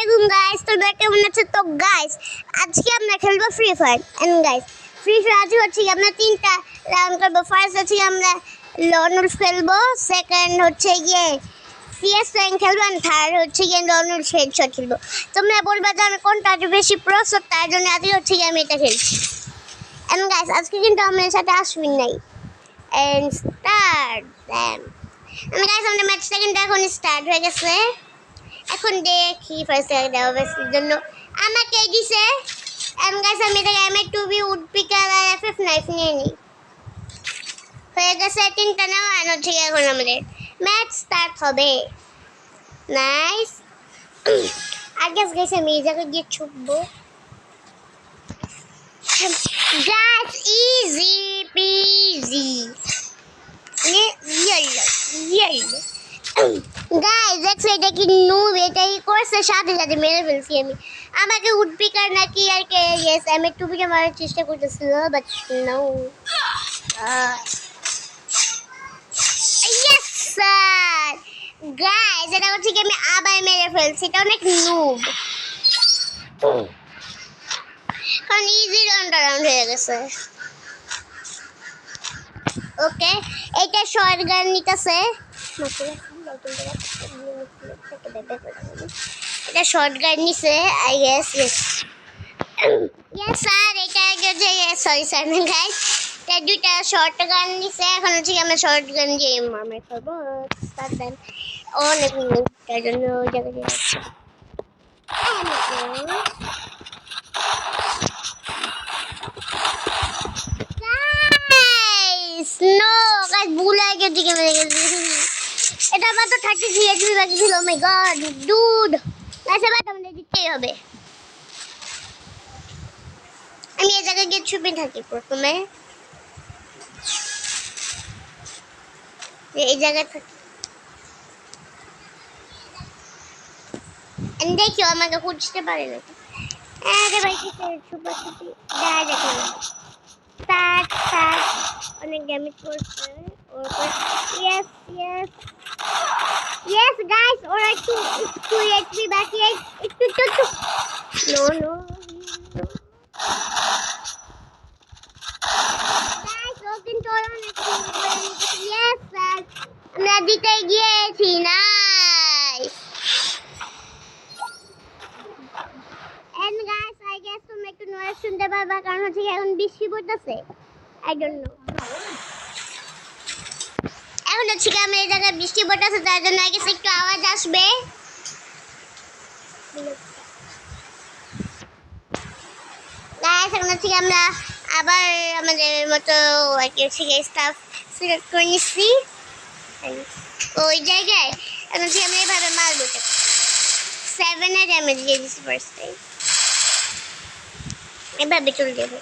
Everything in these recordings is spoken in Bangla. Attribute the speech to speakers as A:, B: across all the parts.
A: আলাইকুম গাইস, তোমরা কেমন আছো? তো গাইস আজকে আমরা খেলবো Free Fire. And guys Free Fire আজকে হচ্ছে আমরা তিনটা রাউন্ড করবো। ফার্স্ট হচ্ছে আমরা লন উলফ খেলবো, সেকেন্ড হচ্ছে গিয়ে সিএস র্যাঙ্ক খেলবো, এন্ড থার্ড হচ্ছে গিয়ে লন উলফ হেডশট খেলবো। তোমরা বলবা যে আমি কোনটা বেশি প্রস্তুত, তার জন্য আজকে হচ্ছে গিয়ে আমি এটা খেলছি। এন্ড গাইস আজকে কিন্তু আমার সাথে আসবিন নাই। And start them. And guys আমাদের ম্যাচটা কিন্তু এখন স্টার্ট হয়ে গেছে। এখন দেখি ফার্স্ট দেওয়া বেসির জন্য আমাকে দিছে। এম গাইস আমি এটা M2B উড পিকার আর FF নাইফ নিয়ে নিই। হয়ে গেছে তিনটা নেওয়া, ঠিক এখন আমাদের ম্যাচ স্টার্ট হবে। নাইস। আগে গাইস আমি এই জায়গায় গিয়ে ছুটবো। Guys easy peasy yellow guys দেখছো এটা কি নুব, এটাই করছে সাথে সাথে মেরে ফেলছি আমি। আমাকে উডপিকার নাকি আর কে ইয়েস M2B কে মারার চেষ্টা করতেছিল, but no. Yes sir. Guys এটা হচ্ছে কি আমি আবার মেরে ফেলছি, এটা অনেক নুব। কারণ ইজি রাউন্ড হয়ে গেছে। ওকে এটা শর্ট গান নিতেছে, এটা শর্ট গান নিছে আই গেস। ইয়েস স্যার এটা সরি স্যার না গাইস, এটা দুইটা শর্ট গান নিছে। এখন হচ্ছে আমরা শর্ট গান দিয়ে আমরা করবো। স্টার্ট দেন। অনেক তার জন্য ওই জায়গায় যাচ্ছি। নো গাইস ভুল হয়ে গেছে, দিকে মেরে গেছি। এটা মাত্র 33 এইচপি বাকি ছিল। ও মাই গড ডুড, গাইস এবার আমাদের দিতেই হবে। আমি এই জায়গায় গিয়ে ছুপে থাকি প্রথমে, এই জায়গায় থাকি। দেখো আমাকে খুঁজতে পারে না। আরে ভাই ছুপা ছুপি দেখা দেখো স্টার্ট স্টার্ট অনেক ড্যামেজ করছে। ইয়েস ইয়েস ইয়েস গাইস ওরা একটু এইচপি বাকি, একটু নো নো গাইস ও কিন্তু অনেক ইয়েস স্যার আমরা দিতে গিয়েছি। Nice. And guys I guess তোমরা একটু নয়েজ শুনতে পারবা, কারণ হচ্ছে এখন বৃষ্টি পড়তেছে। I don't know. এখন হচ্ছে আমি এই জায়গায় বৃষ্টি পড়তেছে, তার জন্য আই গেস একটু আওয়াজ আসবে। গাইস এখন হচ্ছে আমরা আবার আমাদের মতো আর কি হচ্ছে স্টাফ সিলেক্ট করে নিচ্ছি ওই জায়গায়। এখন হচ্ছে আমরা এইভাবে মারবো। 7 এর ড্যামেজ দিয়ে দিচ্ছি ফার্স্ট টাইম। এভাবে চলে যাবো।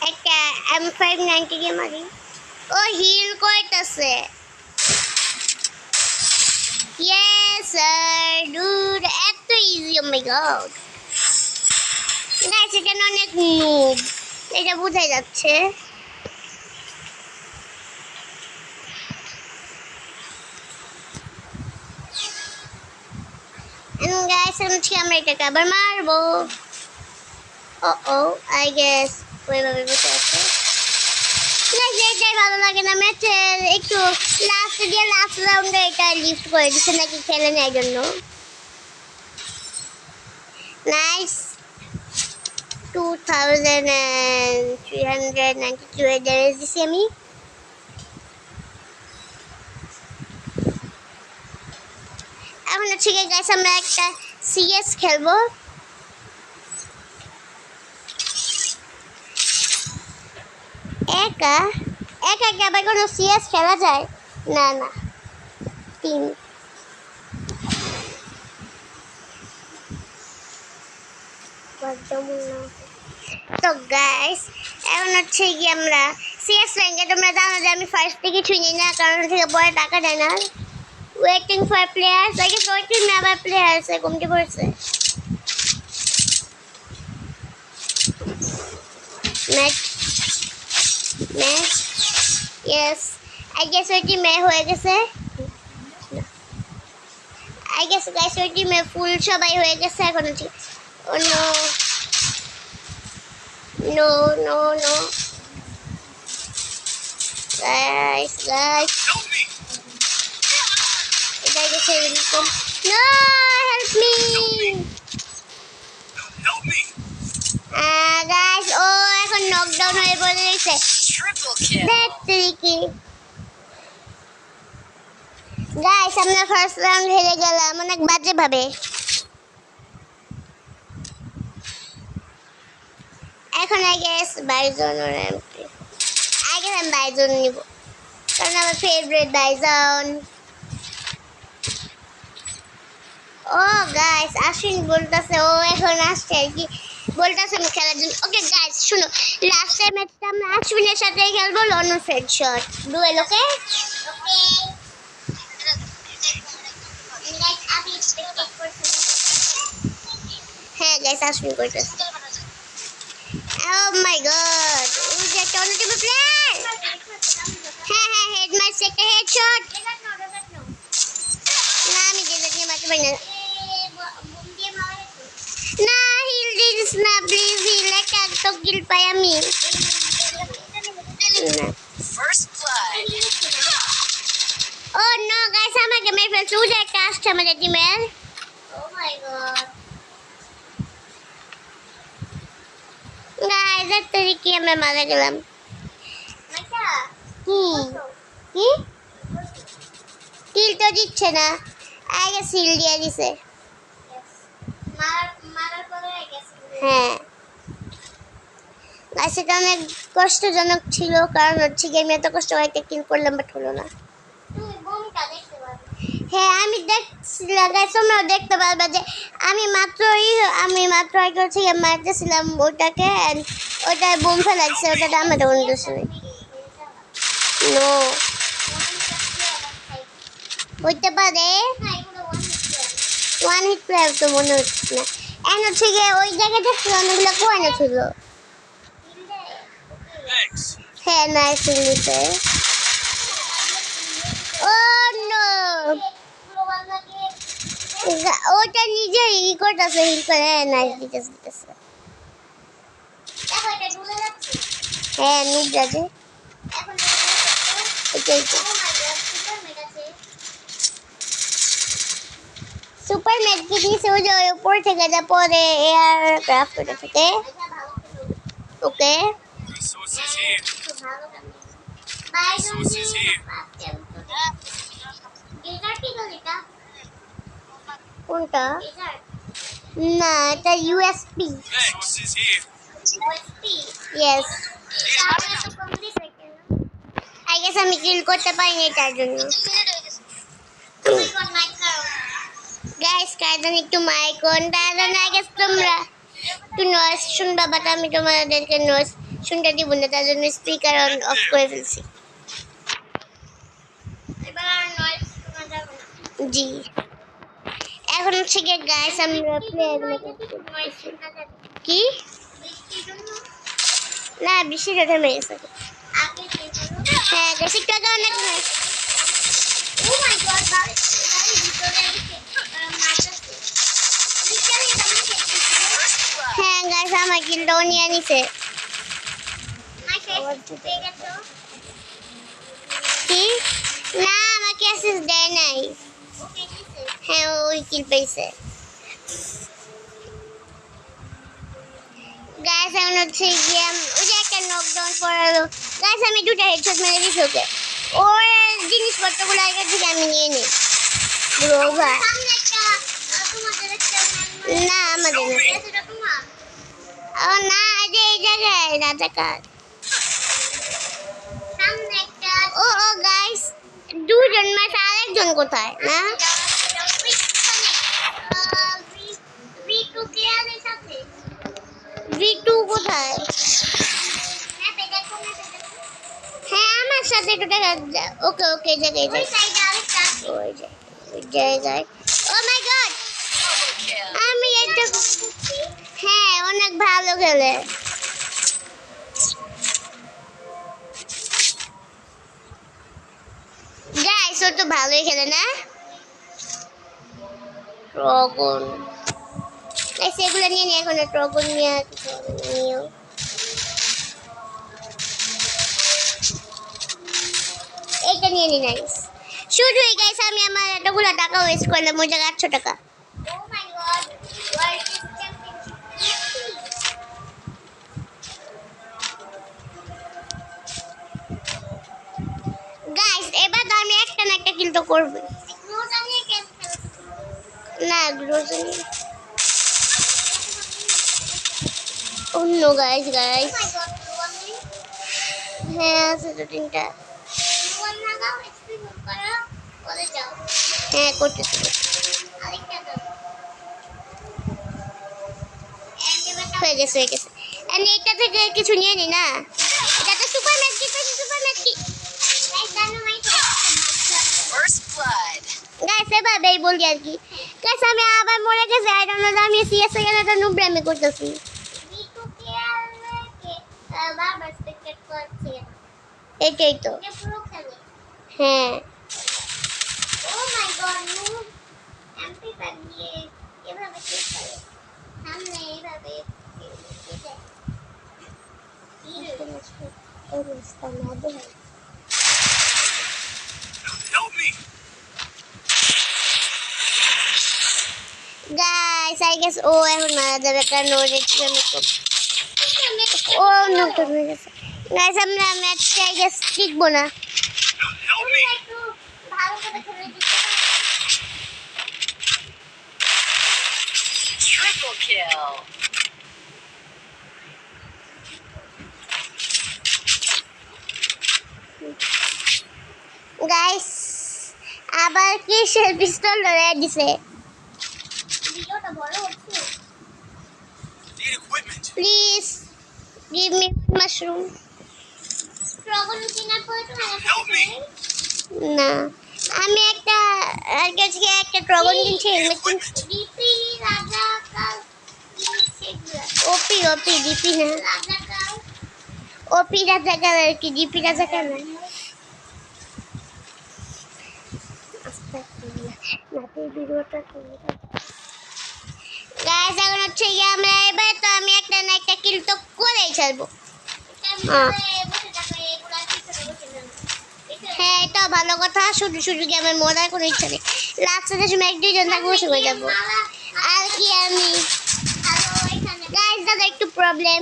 A: একটা M590 দিয়ে মারি। ও হিল করতেছে। ইয়েস স্যার ডুড এত ইজি। ও মাই গড গাইস এটা অনেক নুব, এটা বোঝা যাচ্ছে। গাইস হচ্ছে আমরা এটাকে আবার মারবো। ও আই গেস ওইভাবে বসে আছে। এটাই ভালো লাগে না ম্যাচে, একটু লাস্ট রাউন্ডে এটা লিফট করে দিচ্ছে নাকি খেলে নেয় জন্য। নাইস 2392 এর ড্যামেজ দিচ্ছি আমি। এখন হচ্ছে গাইস আমরা একটা সিএস খেলবো। একা একা কি আবার কোনো সিএস খেলা যায়? না না টিম। তো গাইস এখন হচ্ছে কি আমরা সিএস র্যাঙ্কে, তোমরা জানো যে আমি ফার্স্ট থেকে ছুঁই না, কারণ থেকে পরে টাকা দেয় না। ওয়েটিং ফর প্লেয়ার্স আগে ওয়েটিং না, আবার প্লেয়ার্স কমতে পড়ছে। ম্যাচ ইয়েস আই গেস ওইটি মে হয়ে গেছে। আই গেস গাইস ওই টিমে ফুল সবাই হয়ে গেছে এখন হচ্ছে oh no no no no guys এটা গেছে এরকম no help me guys oh এখন নকডাউন হয়ে পড়ে গেছে দেখতে কি গাইস আমরা ফার্স্ট রাউন্ড হেরে গেলাম অনেক বাজে ভাবে এখন আই গেস বাইজন আর এমপি আই গেস আমি বাইজন নিব কারণ আমার ফেভারিট বাইজন ও গাইস আশ্বিন বলতেছে ও এখন আসছে আর কি বলতেছে আমি খেলার জন্য ওকে গাইস শুনো লাস্ট টাইম ম্যাচটা আমরা আশ্বিনের সাথে খেলবো লর্ন ফ্রেড শট ডুয়েল ওকে হ্যাঁ গাইস আশ্বিন করতেছে Oh my god! Who's that on the player? হ্যাঁ হেড মার সেটা হেডশট না আমি দিতে মারতে পারি না না হিল দিস না প্লিজ হিল একটা তো কিল পাই আমি
B: First blood.
A: Oh no guys আমাকে মেরে ফেলছে ওই যে একটা আসছে আমাদের টিমের Oh my god guys এত কি আমরা মারা গেলাম কি কিল তো দিচ্ছে না আগে সিল দিয়ে দিছে হ্যাঁ গাইস এটা অনেক কষ্টজনক ছিল কারণ হচ্ছে কি আমি এত কষ্ট করে একটা কিল করলাম বাট হলো না হ্যাঁ আমি দেখছিলাম গাইস তোমরাও দেখতে পারবে যে আমি মাত্র আগে হচ্ছে মারতেছিলাম ওটাকে ওটা বোম ফেলাচ্ছে ওটা আমাদের উদ্দেশ্য নেই নো হইতে পারে ওয়ান হিট প্লেয়ার তো মনে হচ্ছে না এন হচ্ছে গিয়ে ওই জায়গায় দেখছি অনেকগুলো কোয়ানো ছিল
B: Thanks.
A: হ্যাঁ নাইস ইংলিশে ও নো ওটা নিজে ই করতেছে হিল করে নাইস দিতেছে হ্যাঁ নুব যাচ্ছে সুপার ম্যাট কি দিয়েছে ওই যে উপর থেকে যা পরে এয়ার ক্রাফট ওটা থেকে ওকে
B: Resources here. Resources here.
A: কোনটা না এটা USP
B: Resources here.
A: Yes I guess আমি কিল করতে পারিনি তার জন্য গাইস কারণ একটু মাইকন তার জন্য আই গেস তোমরা একটু নয়েজ শুনবা বাট আমি তোমাদেরকে নয়েজ শুনতে দিব না তার জন্য স্পিকার অন অফ করে ফেলছি জি এখন হচ্ছে গিয়ে গাইস আমরা প্লেয়ার কি না বৃষ্টিটা থেমে গেছে হ্যাঁ গাইস একটু আগে অনেক হ্যাঁ গাইস আমার কিলটাও নিয়ে নিছে কি না আমাকে অ্যাসিস্ট দেয় নাই হ্যাঁ ওই কিল পেয়েছে গাইস এখন হচ্ছে গিয়ে ওই যে একটা নকডাউন পড়ালো গাইস আমি দুটো হেডশট মেরে দিছি ওকে ওর জিনিসপত্রগুলো আগের থেকে আমি নিয়ে নিই ব্রোভা না আমাদের না ও না যে এই জায়গায় রাজাকার ও ও গাইস দুজন মাস আরেকজন কোথায় না V2 কোথায় হ্যাঁ আমার সাথে একটু দেখা ওকে ওকে জায়গায় ওই জায়গায় ও মাই গড আমি এটা হ্যাঁ অনেক ভালো খেলে গাইস ও তো ভালোই খেলে না ড্রাগন সেগুলো নিয়ে নিয়ে এখন ড্রাগন নিয়ে কিছু নিয়েও এইটা নিয়ে নি নাইস শুধুই গাইস আমি আমার এতগুলো টাকা ওয়েস্ট করলাম ওই জায়গায় 800 টাকা ও মাই গড ওয়ার্ল্ড গাইস এবার তো আমি একটা না একটা কিল তো করব না গ্রোজানি Oh no guys হ্যাঁ আছে তো তিনটা হ্যাঁ করতেছি হয়ে গেছে আর এইটা থেকে কিছু নিয়ে নি না এটা তো সুপার ম্যাচ কি
B: First blood.
A: গাইস এভাবেই বলি আর কি গাইস আমি আবার মরে গেছি আই ডোন্ট নো আমি সিএস এর একটা নুবরামি করতেছি এটাই তো হ্যাঁ ও মাই গড নো এমপি প্যাক দিয়ে এভাবে কি করে সামনে এভাবে
B: Help me.
A: Guys, I guess এখন মারা যাবে কারণ ওর ও নতুন হয়ে গেছে গাইস আমরা ম্যাচটা আই গেস জিতবো না
B: Help me. Triple kill.
A: Guys আবার কি পিস্তল ধরে দিছে ভিডিওটা বড় হচ্ছে
B: Need equipment.
A: Please give me mushroom dragon কিনার পরে তো
B: Help me.
A: না আমি একটা আজকে একটা ড্রাগন কিনছি
B: Equipment.
A: ডিপি রাজা কাল ওপি ডিপি না রাজা কাল ওপি রাজা কাল আর কি ডিপি রাজা কাল না গাইস এখন হচ্ছে গিয়ে আমরা এবার তো আমি একটা না একটা কিল তো করেই ছাড়বো হ্যাঁ এটা ভালো কথা শুধু কি আমার মজার কোনো ইচ্ছা নেই লাস্টের সময় এক দুইজন থাকবো সময় যাবো আর কি আমি গাইস দাদা একটু প্রবলেম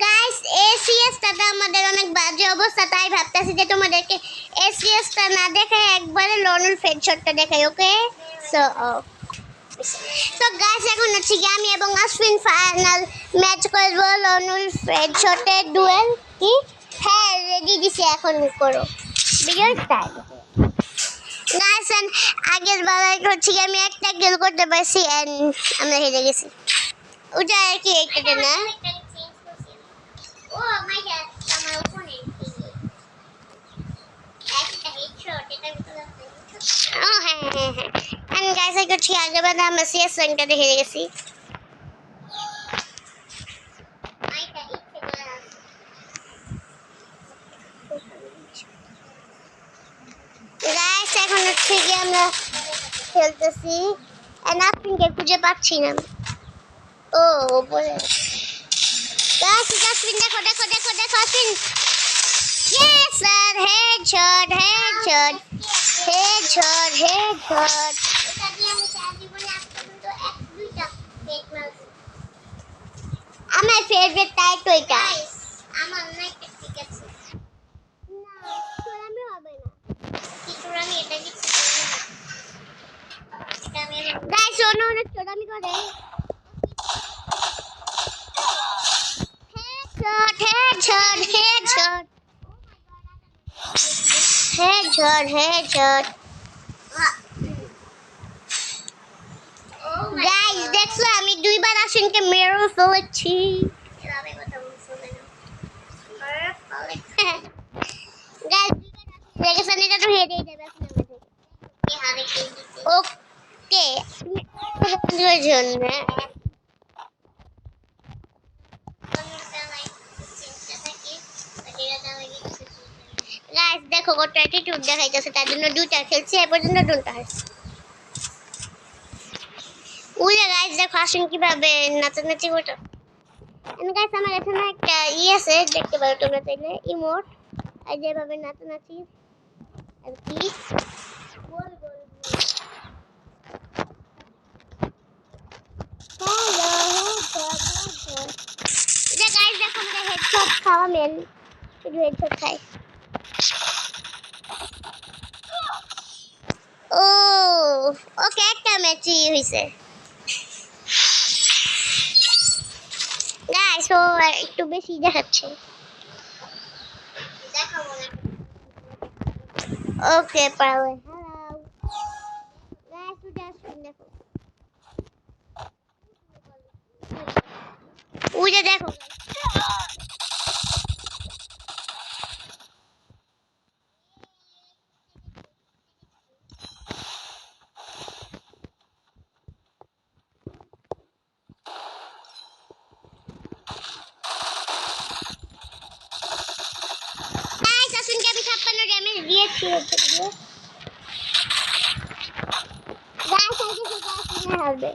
A: গাইস এসিএসটা আমাদের অনেক বাজে অবস্থা তাই ভাবতেছি যে তোমাদেরকে এসিএসটা না দেখায় একবারে লনুল ফেড শটটা দেখাই ওকে সো গাইস এখন হচ্ছে কি আমি এবং আশ্বিন ফাইনাল ম্যাচ করব লনুল ফেড শটের ডুয়েল কি হ্যাঁ রেডি দিছি এখন করো ভিডিও স্টার্ট গাইস আগের বার হচ্ছে কি আমি একটা কিল করতে পারছি এন্ড আমরা হেরে গেছি ওটা আর কি একটা না ও মাই গড আমার ওপোনেন্ট একটা হেডশট এটা ভিতরে ও হ্যাঁ এন্ড গাইস আই গট আগের বার আমরা সিএস র্যাঙ্কটা হেরে গেছি গাইস এখন হচ্ছে কি আমরা খেলতেছি এন্ড আফরিনকে খুঁজে পাচ্ছি না ও বলে গাইস আফরিন দেখো আফরিন ইয়েস স্যার হেডশট এটা দিয়ে আমি চার জীবনে আজ পর্যন্ত এক দুইটা হেড মারছি আমার ফেভারিট টাইপ তো এটা আমার অনেক ঠিক আছে না চোরামি হবে না কি চোরামি এটা কি গাইস অনেক চোরামি করে headshot গাইস দেখছো আমি দুইবার আশ্বিনকে মেরে ফেলেছি এভাবে কথা বলছো কেন গাইস দেখেছেন এটা তো হেডেই যাবে ওকে জন্য গাইস দেখো কত অ্যাটিটিউড দেখাইতেছে তার জন্য দুইটা খেলছে এ পর্যন্ত দুটো হারছে উড়ে গাইস দেখো আসুন কিভাবে নাচানাচি করতো। গাইস আমার এখানে একটা আছে দেখতে পারো তোমরা চাইলে ইমোট আর যেভাবে নাচানাচি আর কি গোল গোল এটা গাইস দেখো আমরা হেডশট খাওয়া মেন শুধু হেডশট খাই। ও ওকে একটা ম্যাচই হইছে গাইস ও একটু বেশি দেখাচ্ছে দেখাবো না ওকে পাওয়ার হ্যালো গাইস তো জাস্ট দেখো উড়ে দেখো গাইস আসুন কি আমি 56 ড্যামেজ দিয়েছি হচ্ছে দিয়ে গাইস আগে থেকে আসুন হবে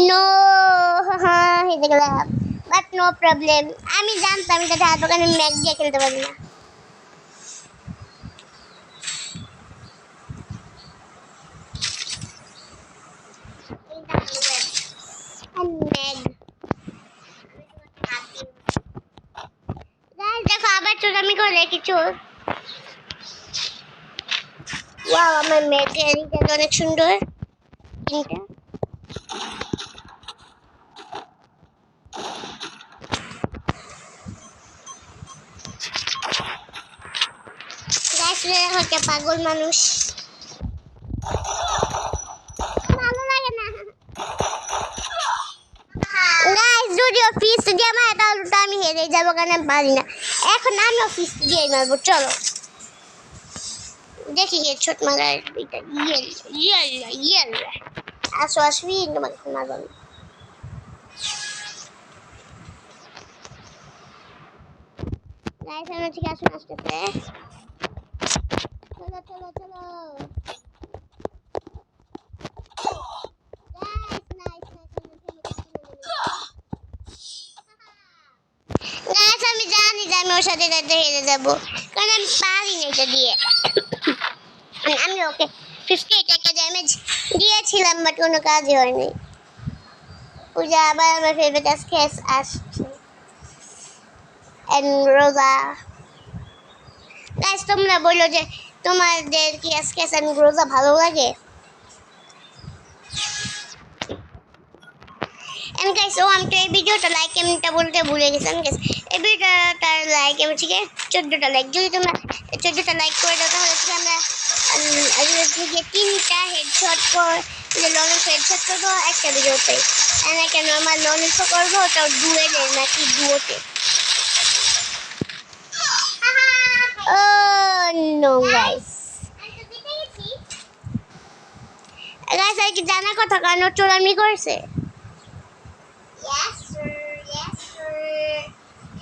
A: নো হ্যাঁ হেরে গেলাম বাট নো প্রবলেম আমি জানতাম এটা হাত দোকানে ম্যাক দিয়ে খেলতে পারি না ম্যাগ গাইস দেখো আবার চোরামি করে কিছু ওয়াও আমার ম্যাগের এটা অনেক সুন্দর তিনটা গাইস দেখো একটা পাগল মানুষ ভালো লাগে না গাইস যদি অফিস দিয়ে আমার তাহলে তো আমি হেরে যাবো কারণ আমি পারি না এখন আমি অফিস দিয়ে মারবো চলো দেখি কে ছোট মারার এটা ইয়েল আসো আসবি তোমাকে মারবো আমি গাইস আমরা ঠিক আসুন আসতেছে চলো চলো চলো গাইস নাইস গাইস আমি জানি যে আমি ওর সাথে যেতে হেরে যাবো কারণ আমি পারি না এটা দিয়ে আমি ওকে 58 একটা ড্যামেজ দিয়েছিলাম বাট কোনো কাজই হয়নি পূজা আবার আমার ফেভারিট স্কেচ আসছে এন্ড রোজা গাইস তোমরা বলো যে তোমাদের কি স্কেচ এন্ড রোজা ভালো লাগে এন্ড গাইস ও আমি তো এই ভিডিওটা লাইক এমনটা বলতে ভুলে গেছি গাইস এই ভিডিওটার লাইক এমন ঠিক আছে 14টা লাইক যদি তোমরা 14টা লাইক করে দাও তাহলে ঠিক আমরা আজকে থেকে 3টা হেডশট করে লনের হেডশট করবো একটা ভিডিওতে এন্ড একটা নরমাল লনের করবো ওটা ডুয়েলে নাকি ডুয়োতে ও নো গাইস গাইস আর কি জানা কথা কারণ ও চোরামি করছে Yes, sir. Yes, sir.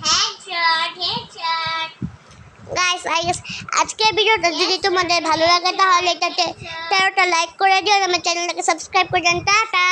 A: Headshot. Guys, I guess আজকের ভিডিওটা যদি তোমাদের ভালো লাগে তাহলে এটাতে 13টা লাইক করে দিও আর আমার চ্যানেলটাকে সাবস্ক্রাইব করে দেন টাটা